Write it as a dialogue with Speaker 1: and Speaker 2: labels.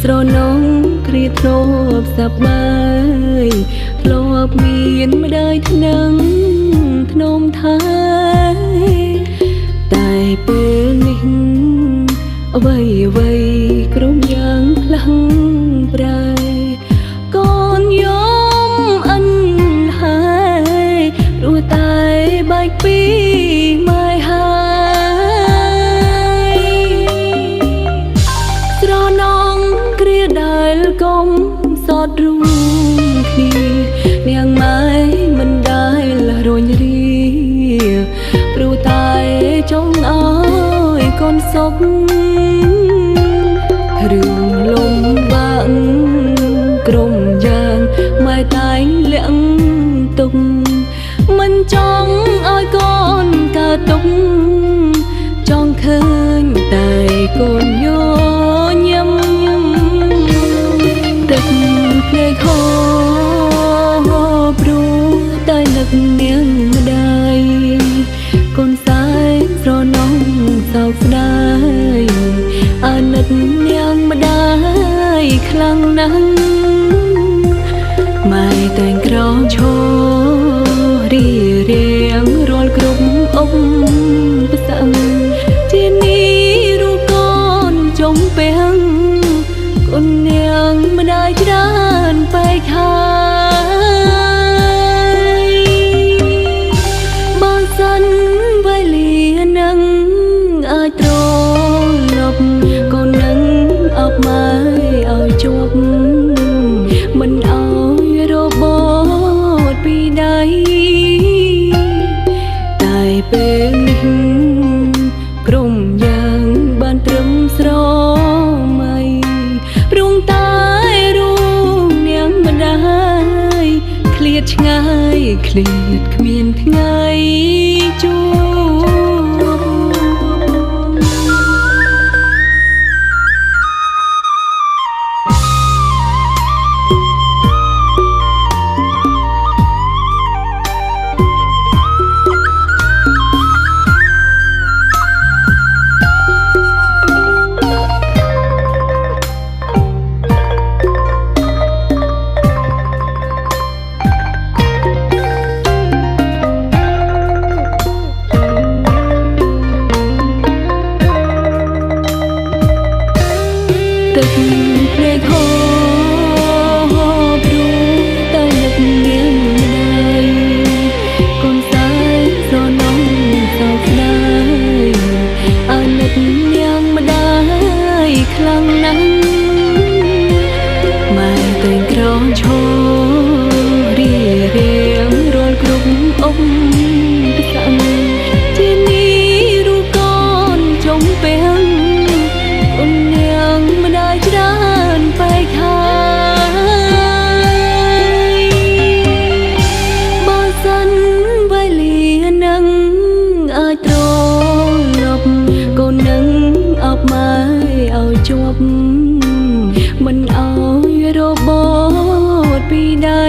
Speaker 1: ស្រណងគ្រាធ្លាប់សប្បាយធ្លាប់មានម្ដាយថ្នឹងធ្នមថែតែពេលនេះអ្វីគ្រប់យ៉ាងផ្លាំងប្រែកូនយំអិនហើយព្រោះតែបែកពីម៉ែហើយស្រណងគ្រាដែលកុំសតរួមគ្នានាងម៉ែមិនដែលរញរាព្រោះតែចង់ឲ្យកូនសុខរឿងលំបាកក្រុមយ៉ាងម៉ែតែងលាក់ទុកមិនចង់ឲ្យកូនកើតទុកចង់ឃើញតែកូនញញឹមទឹកភ្នែកហូរព្រោះតែនឹកនាងម្ដាយកូនសែនស្រណងសោកស្ដាយអាណិតនាងម្ដាយខ្លាំងណាស់ម៉ែតែងក្រោមឈររៀបរៀងរាល់គ្រប់អុកផ្សឹងជានេះរូបកូនចុងពាំងកូននាងម្ដាយច្រើនបែកហើយបើសិនវេលានឹងអាចត្រឡប់កូននឹងអបម៉ែឲ្យជាប់មិនឲ្យរបូតពីដៃតែពេលនេះក្រុមយ៉ាងបានត្រឹមស្រមៃព្រមតែរូបនាងម្ដាយឃ្លាតឆ្ងាយឃ្លាតគ្មានថ្ងៃជួបទឹកភ្នែកហូរព្រោះតែនឹកនាងម្ដាយកូនសែនស្រណងសោកស្ដាយអាណិតនាងម្ដាយខ្លាំងណាស់ម៉ែតែងក្រោមឈររៀបរៀងរាល់គ្រប់អុកផ្សឹងជានេះរូបកូនចុងពាំងកូននាងម្ដាយច្រើនបែកហើយបើសិនវេលានឹងអាចត្រឡប់កូននឹងអបម៉ែឲ្យជាប់មិនឲ្យរបូតពីដៃ